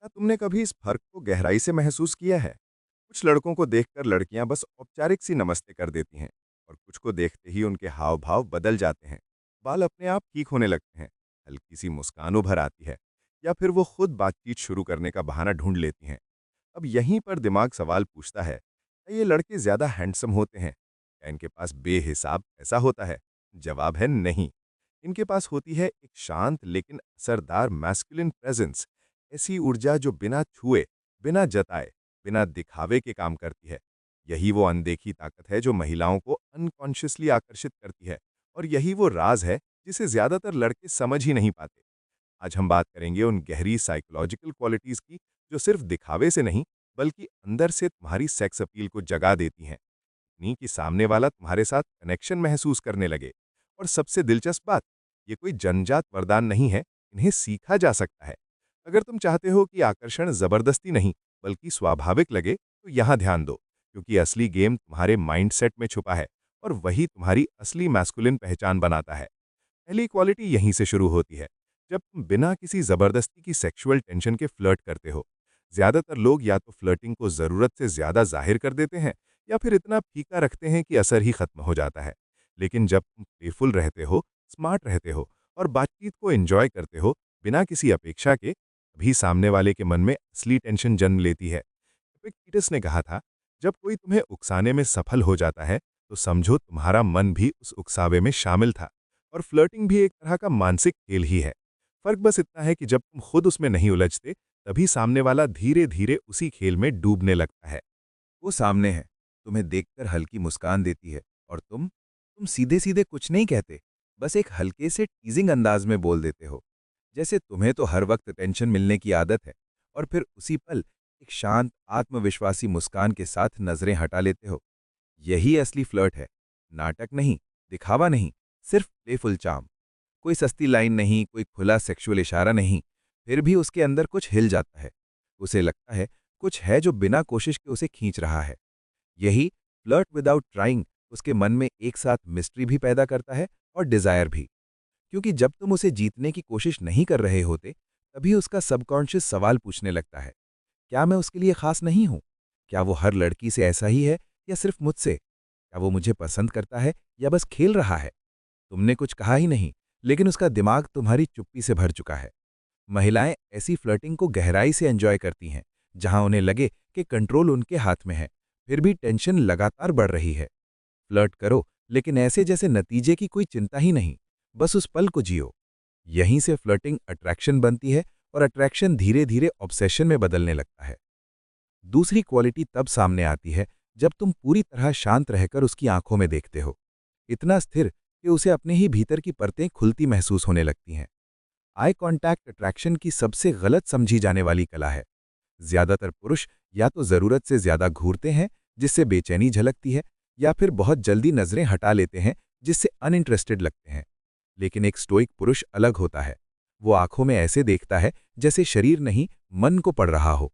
क्या तुमने कभी इस फर्क को गहराई से महसूस किया है? कुछ लड़कों को देखकर लड़कियां बस औपचारिक सी नमस्ते कर देती हैं और कुछ को देखते ही उनके हाव भाव बदल जाते हैं। बाल अपने आप ठीक होने लगते हैं, हल्की सी मुस्कान उभर आती है, या फिर वो खुद बातचीत शुरू करने का बहाना ढूंढ लेती हैं। अब यहीं पर दिमाग सवाल पूछता है, क्या ये लड़के ज्यादा हैंडसम होते हैं? क्या इनके पास बेहिसाब ऐसा होता है? जवाब है नहीं। इनके पास होती है एक शांत लेकिन असरदार मैस्कुलिन प्रेजेंस, ऐसी ऊर्जा जो बिना छुए, बिना जताए, बिना दिखावे के काम करती है। यही वो अनदेखी ताकत है जो महिलाओं को अनकॉन्शियसली आकर्षित करती है, और यही वो राज है जिसे ज्यादातर लड़के समझ ही नहीं पाते। आज हम बात करेंगे उन गहरी साइकोलॉजिकल क्वालिटीज की जो सिर्फ दिखावे से नहीं, बल्कि अंदर से तुम्हारी सेक्स अपील को जगा देती हैं, इतनी कि सामने वाला तुम्हारे साथ कनेक्शन महसूस करने लगे। और सबसे दिलचस्प बात, ये कोई जन्मजात वरदान नहीं है, इन्हें सीखा जा सकता है। अगर तुम चाहते हो कि आकर्षण जबरदस्ती नहीं, बल्कि स्वाभाविक लगे, तो यहाँ ध्यान दो, क्योंकि असली गेम तुम्हारे माइंडसेट में छुपा है, और वही तुम्हारी असली मैस्कुलिन पहचान बनाता है। पहली क्वालिटी यहीं से शुरू होती है, जब तुम बिना किसी जबरदस्ती की सेक्सुअल टेंशन के फ्लर्ट करते हो। ज्यादातर लोग या तो फ्लर्टिंग को जरूरत से ज्यादा जाहिर कर देते हैं, या फिर इतना फीका रखते हैं कि असर ही खत्म हो जाता है। लेकिन जब तुम प्लेफुल रहते हो, स्मार्ट रहते हो, और बातचीत को एंजॉय करते हो बिना किसी अपेक्षा के, अभी सामने वाले के मन में असली टेंशन जन्म लेती है। एपिक्टेटस ने कहा था, जब कोई तुम्हें उकसाने में सफल हो जाता है, तो समझो तुम्हारा मन भी उस उकसावे में शामिल था। और फ्लर्टिंग भी एक तरह का मानसिक खेल ही है। फर्क बस इतना है कि जब तुम खुद उसमें नहीं उलझते, तभी सामने वाला धीरे धीरे उसी खेल में डूबने लगता है। वो सामने है, तुम्हें देखकर हल्की मुस्कान देती है, और तुम सीधे सीधे कुछ नहीं कहते, बस एक हल्के से टीजिंग अंदाज में बोल देते हो, जैसे तुम्हें तो हर वक्त टेंशन मिलने की आदत है। और फिर उसी पल एक शांत आत्मविश्वासी मुस्कान के साथ नजरें हटा लेते हो। यही असली फ्लर्ट है, नाटक नहीं, दिखावा नहीं, सिर्फ प्लेफुल चार्म। कोई सस्ती लाइन नहीं, कोई खुला सेक्सुअल इशारा नहीं, फिर भी उसके अंदर कुछ हिल जाता है। उसे लगता है कुछ है जो बिना कोशिश के उसे खींच रहा है। यही फ्लर्ट विदाउट ट्राइंग उसके मन में एक साथ मिस्ट्री भी पैदा करता है और डिजायर भी। क्योंकि जब तुम उसे जीतने की कोशिश नहीं कर रहे होते, तभी उसका सबकॉन्शियस सवाल पूछने लगता है, क्या मैं उसके लिए खास नहीं हूं? क्या वो हर लड़की से ऐसा ही है, या सिर्फ मुझसे? क्या वो मुझे पसंद करता है, या बस खेल रहा है? तुमने कुछ कहा ही नहीं, लेकिन उसका दिमाग तुम्हारी चुप्पी से भर चुका है। महिलाएं ऐसी फ्लर्टिंग को गहराई से एंजॉय करती हैं, जहां उन्हें लगे कि कंट्रोल उनके हाथ में है, फिर भी टेंशन लगातार बढ़ रही है। फ्लर्ट करो, लेकिन ऐसे जैसे नतीजे की कोई चिंता ही नहीं, बस उस पल को जियो। यहीं से फ्लर्टिंग अट्रैक्शन बनती है, और अट्रैक्शन धीरे धीरे ऑब्सेशन में बदलने लगता है। दूसरी क्वालिटी तब सामने आती है जब तुम पूरी तरह शांत रहकर उसकी आंखों में देखते हो, इतना स्थिर कि उसे अपने ही भीतर की परतें खुलती महसूस होने लगती हैं। आई कांटेक्ट अट्रैक्शन की सबसे गलत समझी जाने वाली कला है। ज्यादातर पुरुष या तो जरूरत से ज्यादा घूरते हैं, जिससे बेचैनी झलकती है, या फिर बहुत जल्दी नजरें हटा लेते हैं, जिससे अनइंटरेस्टेड लगते हैं। लेकिन एक स्टोइक पुरुष अलग होता है। वो आंखों में ऐसे देखता है जैसे शरीर नहीं, मन को पढ़ रहा हो।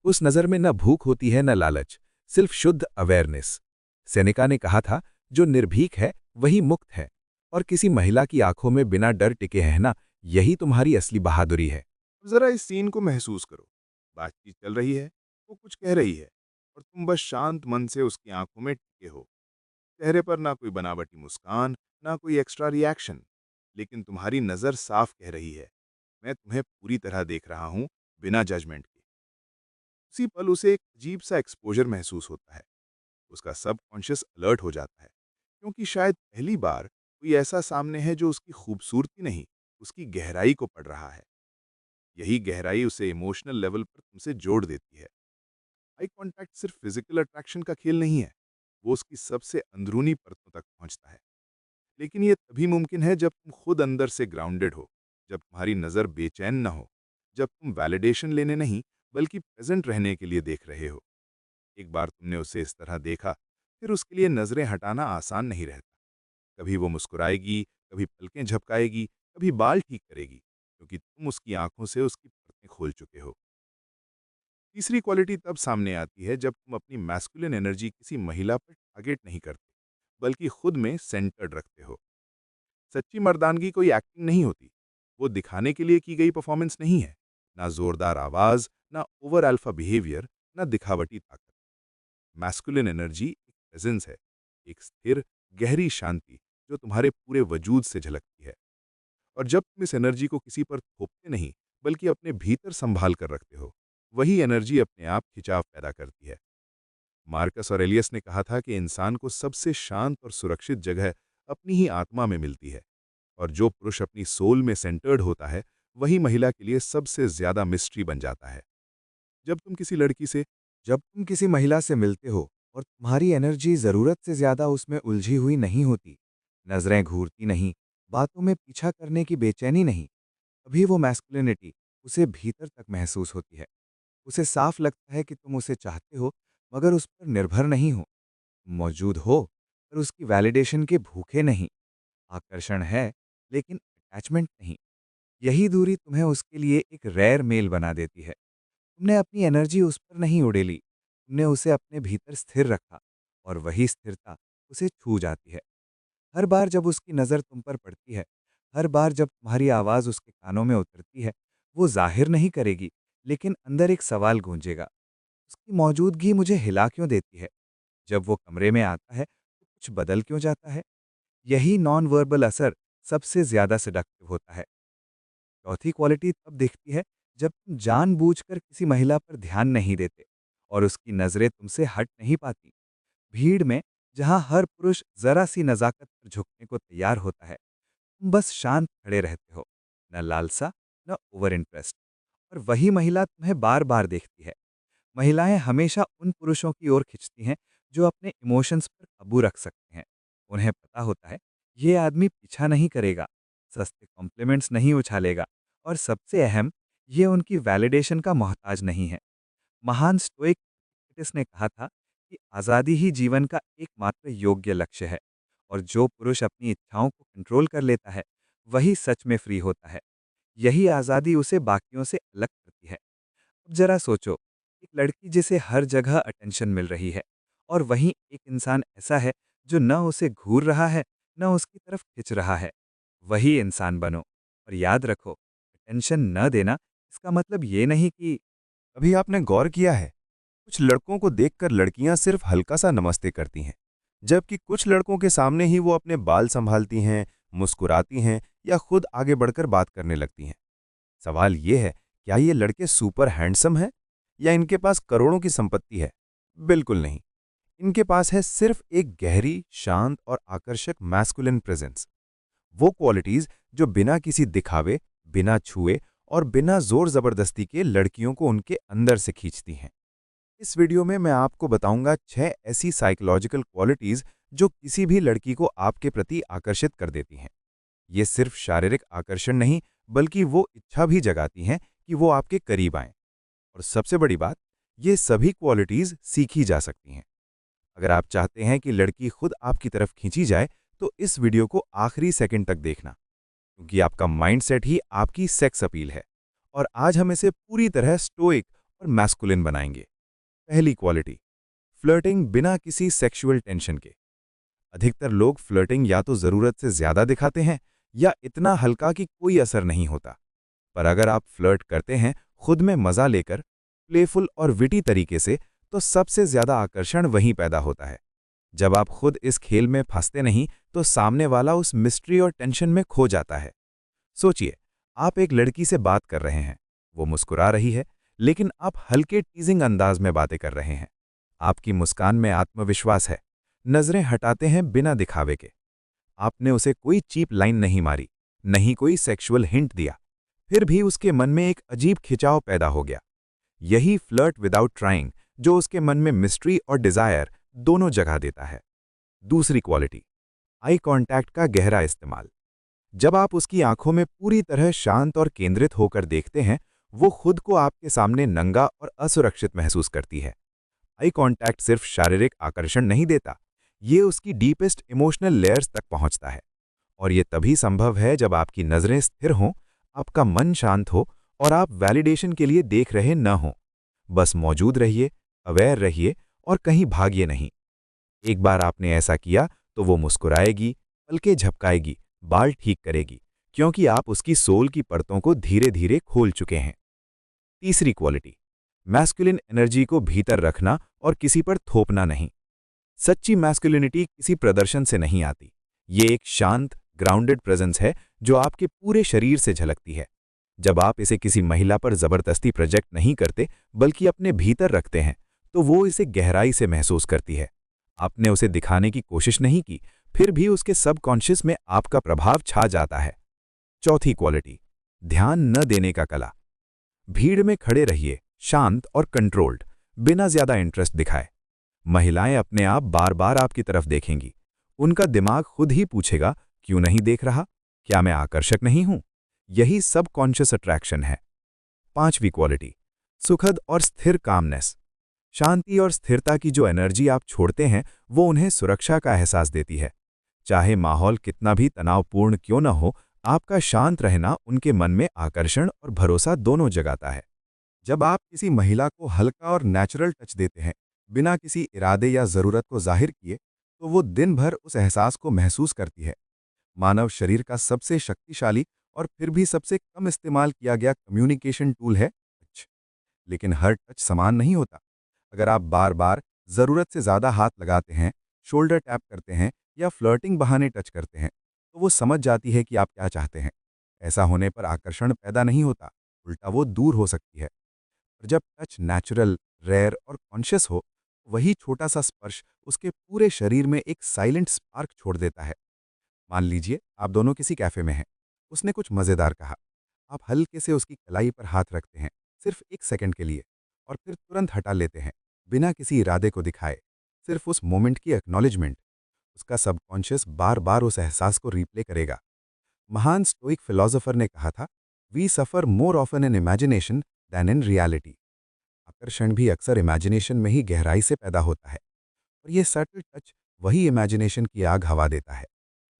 उस नजर में न भूख होती है, न लालच, सिर्फ शुद्ध अवेयरनेस। सेनेका ने कहा था, जो निर्भीक है वही मुक्त है। और किसी महिला की आंखों में बिना डर टिके रहना, यही तुम्हारी असली बहादुरी है। जरा इस सीन को महसूस करो। बातचीत चल रही है, वो कुछ कह रही है, और तुम बस शांत मन से उसकी आंखों में टिके हो। चेहरे पर ना कोई बनावटी मुस्कान, ना कोई एक्स्ट्रा रिएक्शन, लेकिन तुम्हारी नजर साफ कह रही है, मैं तुम्हें पूरी तरह देख रहा हूं, बिना जजमेंट के। उसी पल उसे एक अजीब सा एक्सपोजर महसूस होता है। उसका सब कॉन्शियस अलर्ट हो जाता है, क्योंकि शायद पहली बार कोई ऐसा सामने है जो उसकी खूबसूरती नहीं, उसकी गहराई को पढ़ रहा है। यही गहराई उसे इमोशनल लेवल पर तुमसे जोड़ देती है। आई कांटेक्ट सिर्फ फिजिकल अट्रैक्शन का खेल नहीं है, वो उसकी सबसे अंदरूनी परतों तक पहुंचता है। लेकिन ये तभी मुमकिन है जब तुम खुद अंदर से ग्राउंडेड हो, जब तुम्हारी नज़र बेचैन न हो, जब तुम वैलिडेशन लेने नहीं, बल्कि प्रेजेंट रहने के लिए देख रहे हो। एक बार तुमने उसे इस तरह देखा, फिर उसके लिए नजरें हटाना आसान नहीं रहता। कभी वो मुस्कुराएगी, कभी पलकें झपकाएगी, कभी बाल ठीक करेगी, क्योंकि तुम उसकी आंखों से उसकी परतें खोल चुके हो। तीसरी क्वालिटी तब सामने आती है जब तुम अपनी मैस्कुलिन एनर्जी किसी महिला पर टारगेट नहीं करते, बल्कि खुद में सेंटर्ड रखते हो। सच्ची मर्दानगी कोई एक्टिंग नहीं होती, वो दिखाने के लिए की गई परफॉर्मेंस नहीं है। ना जोरदार आवाज, ना ओवर अल्फा बिहेवियर, ना दिखावटी ताकत। मैस्कुलिन एनर्जी एक प्रेजेंस है, एक स्थिर गहरी शांति जो तुम्हारे पूरे वजूद से झलकती है। और जब तुम इस एनर्जी को किसी पर थोपते नहीं, बल्कि अपने भीतर संभाल कर रखते हो, वही एनर्जी अपने आप खिंचाव पैदा करती है। मार्कस ऑरेलियस ने कहा था कि इंसान को सबसे शांत और सुरक्षित जगह अपनी ही आत्मा में मिलती है, और जो पुरुष अपनी सोल में सेंटर्ड होता है, वही महिला के लिए सबसे ज्यादा मिस्ट्री बन जाता है। जब तुम किसी लड़की से जब तुम किसी महिला से मिलते हो और तुम्हारी एनर्जी ज़रूरत से ज़्यादा उसमें उलझी हुई नहीं होती, नज़रें घूरती नहीं, बातों में पीछा करने की बेचैनी नहीं, तभी वो मैस्कुलिनिटी उसे भीतर तक महसूस होती है। उसे साफ लगता है कि तुम उसे चाहते हो, मगर उस पर निर्भर नहीं हो। मौजूद हो, पर उसकी वैलिडेशन के भूखे नहीं। आकर्षण है, लेकिन अटैचमेंट नहीं। यही दूरी तुम्हें उसके लिए एक रेयर मेल बना देती है। तुमने अपनी एनर्जी उस पर नहीं उड़ेली, तुमने उसे अपने भीतर स्थिर रखा, और वही स्थिरता उसे छू जाती है। हर बार जब उसकी नज़र तुम पर पड़ती है, हर बार जब तुम्हारी आवाज़ उसके कानों में उतरती है, वो जाहिर नहीं करेगी, लेकिन अंदर एक सवाल गूंजेगा, उसकी मौजूदगी मुझे हिला क्यों देती है? जब वो कमरे में आता है, तो कुछ बदल क्यों जाता है? यही नॉन वर्बल असर सबसे ज्यादा सेडक्टिव होता है। चौथी क्वालिटी तब दिखती है जब तुम जानबूझकर किसी महिला पर ध्यान नहीं देते और उसकी नजरें तुमसे हट नहीं पाती। भीड़ में, जहां हर पुरुष जरा सी नजाकत पर झुकने को तैयार होता है, तुम बस शांत खड़े रहते हो, न लालसा, न ओवर इंटरेस्ट। और वही महिला तुम्हें बार बार देखती है। महिलाएं हमेशा उन पुरुषों की ओर खिंचती हैं जो अपने इमोशंस पर काबू रख सकते हैं। उन्हें पता होता है, ये आदमी पीछा नहीं करेगा, सस्ते कॉम्प्लीमेंट्स नहीं उछालेगा, और सबसे अहम, ये उनकी वैलिडेशन का मोहताज नहीं है। महान स्टोइक एपिक्टेटस ने कहा था कि आज़ादी ही जीवन का एकमात्र योग्य लक्ष्य है, और जो पुरुष अपनी इच्छाओं को कंट्रोल कर लेता है, वही सच में फ्री होता है। यही आज़ादी उसे बाकियों से अलग करती है। अब जरा सोचो, एक लड़की जिसे हर जगह अटेंशन मिल रही है, और वहीं एक इंसान ऐसा है जो न उसे घूर रहा है, न उसकी तरफ खिंच रहा है। वही इंसान बनो, और याद रखो, अटेंशन न देना इसका मतलब ये नहीं कि। अभी आपने गौर किया है, कुछ लड़कों को देखकर लड़कियां सिर्फ हल्का सा नमस्ते करती हैं, जबकि कुछ लड़कों के सामने ही वो अपने बाल संभालती हैं, मुस्कुराती हैं, या खुद आगे बढ़कर बात करने लगती हैं। सवाल ये है, क्या ये लड़के सुपर हैंडसम हैं या इनके पास करोड़ों की संपत्ति है? बिल्कुल नहीं। इनके पास है सिर्फ एक गहरी, शांत और आकर्षक मैस्कुलिन प्रेजेंस। वो क्वालिटीज जो बिना किसी दिखावे, बिना छुए और बिना जोर जबरदस्ती के लड़कियों को उनके अंदर से खींचती हैं। इस वीडियो में मैं आपको बताऊंगा 6 ऐसी साइकोलॉजिकल क्वालिटीज जो किसी भी लड़की को आपके प्रति आकर्षित कर देती हैं। ये सिर्फ शारीरिक आकर्षण नहीं, बल्कि वो इच्छा भी जगाती हैं कि वो आपके करीब आएं। और सबसे बड़ी बात, ये सभी क्वालिटीज सीखी जा सकती हैं। अगर आप चाहते हैं कि लड़की खुद आपकी तरफ खींची जाए, तो इस वीडियो को आखिरी सेकंड तक देखना, क्योंकि आपका माइंडसेट ही आपकी सेक्स अपील है। और आज हम इसे पूरी तरह स्टोइक और मैस्कुलिन बनाएंगे। पहली क्वालिटी, फ्लर्टिंग बिना किसी सेक्सुअल टेंशन के। अधिकतर लोग फ्लर्टिंग या तो जरूरत से ज्यादा दिखाते हैं, या इतना हल्का कि कोई असर नहीं होता। पर अगर आप फ्लर्ट करते हैं खुद में मजा लेकर, प्लेफुल और विटी तरीके से, तो सबसे ज्यादा आकर्षण वहीं पैदा होता है। जब आप खुद इस खेल में फंसते नहीं, तो सामने वाला उस मिस्ट्री और टेंशन में खो जाता है। सोचिए, आप एक लड़की से बात कर रहे हैं, वो मुस्कुरा रही है, लेकिन आप हल्के टीजिंग अंदाज में बातें कर रहे हैं। आपकी मुस्कान में आत्मविश्वास है, नजरें हटाते हैं बिना दिखावे के। आपने उसे कोई चीप लाइन नहीं मारी, नहीं कोई सेक्सुअल हिंट दिया, फिर भी उसके मन में एक अजीब खिंचाव पैदा हो गया। यही फ्लर्ट विदाउट ट्राइंग, जो उसके मन में मिस्ट्री और डिजायर दोनों जगह देता है। दूसरी क्वालिटी, आई कांटेक्ट का गहरा इस्तेमाल। जब आप उसकी आंखों में पूरी तरह शांत और केंद्रित होकर देखते हैं, वो खुद को आपके सामने नंगा और असुरक्षित महसूस करती है। आई कांटेक्ट सिर्फ शारीरिक आकर्षण नहीं देता, ये उसकी डीपेस्ट इमोशनल लेयर्स तक पहुंचता है। और ये तभी संभव है जब आपकी नजरें स्थिर हों, आपका मन शांत हो, और आप वैलिडेशन के लिए देख रहे न हों। बस मौजूद रहिए, अवेयर रहिए, और कहीं भागिए नहीं। एक बार आपने ऐसा किया, तो वो मुस्कुराएगी, पलकें झपकाएगी, बाल ठीक करेगी, क्योंकि आप उसकी सोल की परतों को धीरे धीरे खोल चुके हैं। तीसरी क्वालिटी, मैस्कुलिन एनर्जी को भीतर रखना और किसी पर थोपना नहीं। सच्ची मैस्कुलिनिटी किसी प्रदर्शन से नहीं आती। ये एक शांत, ग्राउंडेड प्रेजेंस है जो आपके पूरे शरीर से झलकती है। जब आप इसे किसी महिला पर जबरदस्ती प्रोजेक्ट नहीं करते, बल्कि अपने भीतर रखते हैं, तो वो इसे गहराई से महसूस करती है। आपने उसे दिखाने की कोशिश नहीं की, फिर भी उसके सबकॉन्शियस में आपका प्रभाव छा जाता है। चौथी क्वालिटी, ध्यान न देने का कला। भीड़ में खड़े रहिए, शांत और कंट्रोल्ड, बिना ज्यादा इंटरेस्ट दिखाए। महिलाएं अपने आप बार बार आपकी तरफ देखेंगी। उनका दिमाग खुद ही पूछेगा, क्यों नहीं देख रहा? क्या मैं आकर्षक नहीं हूं? यही सबकॉन्शियस अट्रैक्शन है। पांचवी क्वालिटी, सुखद और स्थिर कामनेस। शांति और स्थिरता की जो एनर्जी आप छोड़ते हैं, वो उन्हें सुरक्षा का एहसास देती है। चाहे माहौल कितना भी तनावपूर्ण क्यों न हो, आपका शांत रहना उनके मन में आकर्षण और भरोसा दोनों जगाता है। जब आप किसी महिला को हल्का और नेचुरल टच देते हैं, बिना किसी इरादे या ज़रूरत को जाहिर किए, तो वो दिन भर उस एहसास को महसूस करती है। मानव शरीर का सबसे शक्तिशाली और फिर भी सबसे कम इस्तेमाल किया गया कम्युनिकेशन टूल है टच। लेकिन हर टच समान नहीं होता। अगर आप बार बार ज़रूरत से ज़्यादा हाथ लगाते हैं, शोल्डर टैप करते हैं या फ्लर्टिंग बहाने टच करते हैं, तो वो समझ जाती है कि आप क्या चाहते हैं। ऐसा होने पर आकर्षण पैदा नहीं होता, उल्टा वो दूर हो सकती है। और जब टच नेचुरल, रेयर और कॉन्शियस हो, वही छोटा सा स्पर्श उसके पूरे शरीर में एक साइलेंट स्पार्क छोड़ देता है। मान लीजिए आप दोनों किसी कैफे में हैं। उसने कुछ मज़ेदार कहा। आप हल्के से उसकी कलाई पर हाथ रखते हैं, सिर्फ 1 सेकंड के लिए, और फिर तुरंत हटा लेते हैं, बिना किसी इरादे को दिखाए, सिर्फ उस मोमेंट की एक्नॉलेजमेंट। उसका सबकॉन्शियस बार बार उस एहसास को रिप्ले करेगा। महान स्टोइक फिलोसोफर ने कहा था, we suffer more often in imagination than in reality. आकर्षण भी अक्सर इमेजिनेशन में ही गहराई से पैदा होता है, और ये सटल टच वही इमेजिनेशन की आग हवा देता है।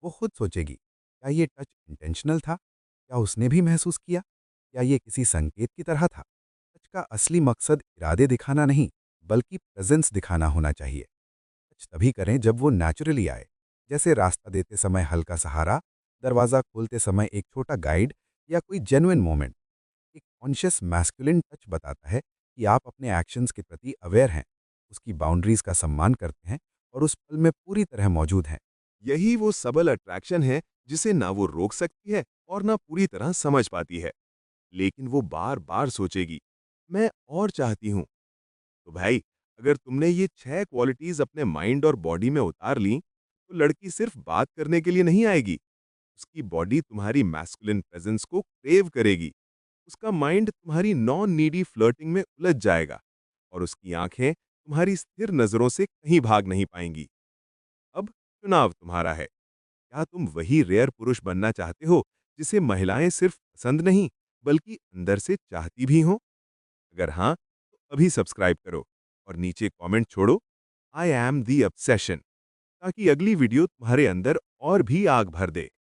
वो खुद सोचेगी, क्या ये टच इंटेंशनल था? क्या उसने भी महसूस किया? क्या ये किसी संकेत की तरह था? टच का असली मकसद इरादे दिखाना नहीं, बल्कि प्रेजेंस दिखाना होना चाहिए। टच तभी करें जब वो नेचुरली आए, जैसे रास्ता देते समय हल्का सहारा, दरवाज़ा खोलते समय एक छोटा गाइड, या कोई जेन्युइन मोमेंट। एक कॉन्शियस मैस्कुलिन टच बताता है कि आप अपने एक्शंस के प्रति अवेयर हैं, उसकी बाउंड्रीज का सम्मान करते हैं और उस पल में पूरी तरह मौजूद हैं। यही वो सबल अट्रैक्शन है जिसे ना वो रोक सकती है और ना पूरी तरह समझ पाती है। लेकिन वो बार बार सोचेगी, मैं और चाहती हूँ। तो भाई, अगर तुमने ये 6 क्वालिटीज अपने माइंड और बॉडी में उतार ली, तो लड़की सिर्फ बात करने के लिए नहीं आएगी। उसकी बॉडी तुम्हारी मैस्कुलिन प्रेजेंस को क्रेव करेगी। उसका माइंड तुम्हारी नॉन नीडी फ्लर्टिंग में उलझ जाएगा, और उसकी आंखें तुम्हारी स्थिर नजरों से कहीं भाग नहीं पाएंगी। अब चुनाव तुम्हारा है। क्या तुम वही रेयर पुरुष बनना चाहते हो जिसे महिलाएं सिर्फ पसंद नहीं, बल्कि अंदर से चाहती भी हों? अगर हाँ, तो अभी सब्सक्राइब करो और नीचे कमेंट छोड़ो, आई एम दी obsession, ताकि अगली वीडियो तुम्हारे अंदर और भी आग भर दे।